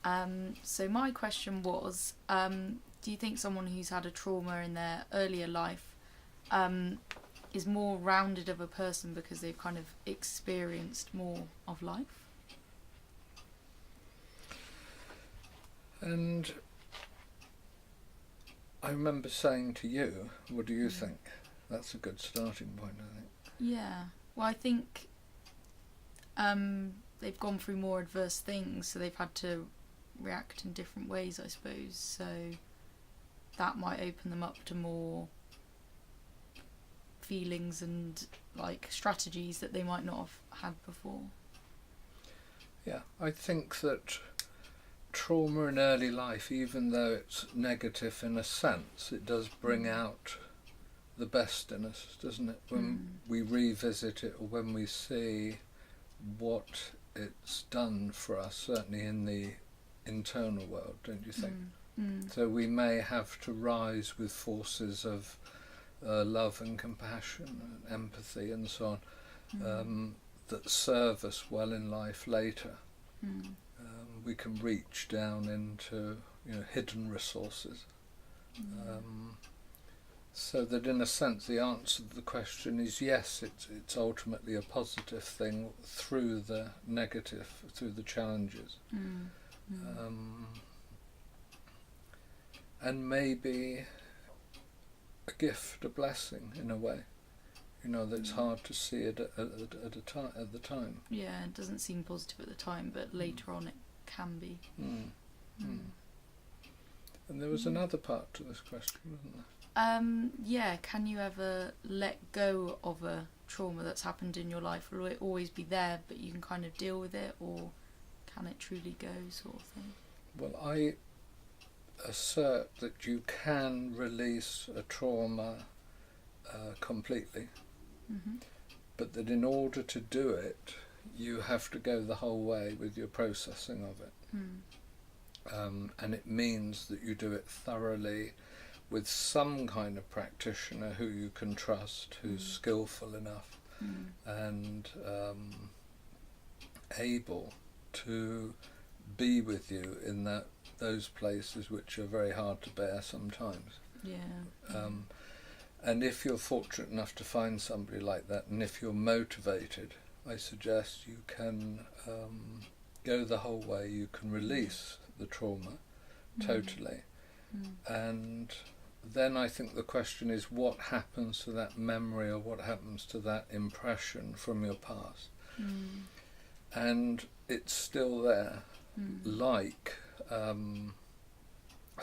So my question was, do you think someone who's had a trauma in their earlier life is more rounded of a person because they've kind of experienced more of life? And I remember saying to you, what do you think? That's a good starting point, I think. Yeah. Well, I think they've gone through more adverse things, so they've had to react in different ways, I suppose. So that might open them up to more feelings and like strategies that they might not have had before. Yeah, I think that trauma in early life, even though it's negative in a sense, it does bring out the best in us, doesn't it? When we revisit it, or when we see what it's done for us, certainly in the internal world, don't you think? So we may have to rise with forces of love and compassion and empathy and so on, that serve us well in life later. We can reach down into hidden resources, so that in a sense the answer to the question is yes, it's ultimately a positive thing through the negative, through the challenges. And maybe a gift, a blessing in a way, that's hard to see it at the time. Yeah, it doesn't seem positive at the time, but later on it can be. And there was another part to this question, wasn't there? Yeah, can you ever let go of a trauma that's happened in your life? Will it always be there, but you can kind of deal with it, or can it truly go, sort of thing? Well, I assert that you can release a trauma completely, but that in order to do it, you have to go the whole way with your processing of it. And it means that you do it thoroughly with some kind of practitioner who you can trust, who's skillful enough and able to be with you in those places which are very hard to bear sometimes. And if you're fortunate enough to find somebody like that, and if you're motivated, I suggest you can go the whole way. You can release the trauma totally. And then I think the question is, what happens to that memory, or what happens to that impression from your past? And it's still there, like a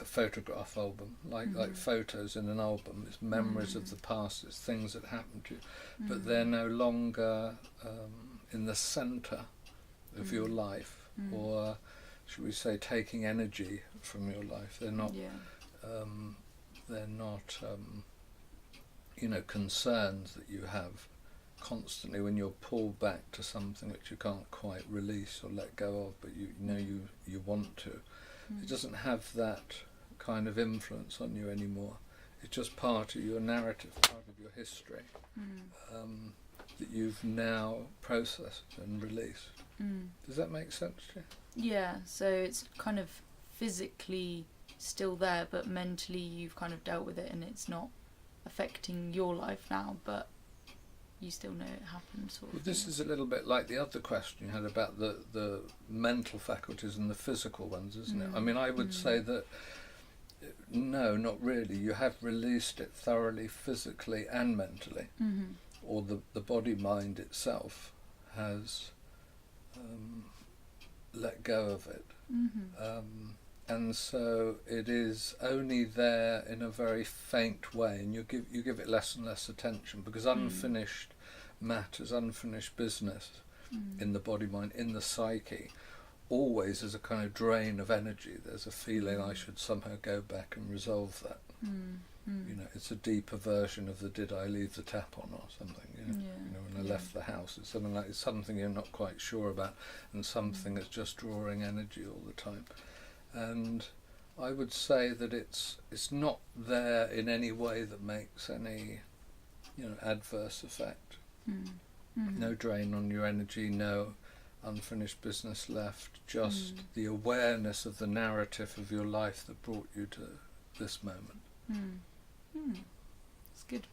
photograph album, like photos in an album. It's memories of the past, it's things that happened to you, but they're no longer in the centre of your life, or should we say taking energy from your life. They're not concerns that you have constantly when you're pulled back to something which you can't quite release or let go of, but you want to. It doesn't have that kind of influence on you anymore. It's just part of your narrative, part of your history, that you've now processed and released. Does that make sense to you? Yeah, so it's kind of physically still there, but mentally you've kind of dealt with it, and it's not affecting your life now, but you still know it happened, sort of. Well, this is a little bit like the other question you had about the mental faculties and the physical ones, isn't it? I mean, I would say that no, not really. You have released it thoroughly, physically and mentally, or the body-mind itself has let go of it. And so it is only there in a very faint way, and you give it less and less attention, because unfinished matters, unfinished business in the body, mind, in the psyche, always is a kind of drain of energy. There's a feeling I should somehow go back and resolve that. It's a deeper version of the "did I leave the tap on" or something. When I left the house, it's something like, it's something you're not quite sure about, and something that's just drawing energy all the time. And I would say that it's not there in any way that makes any adverse effect. No drain on your energy, no unfinished business left, just the awareness of the narrative of your life that brought you to this moment. It's good.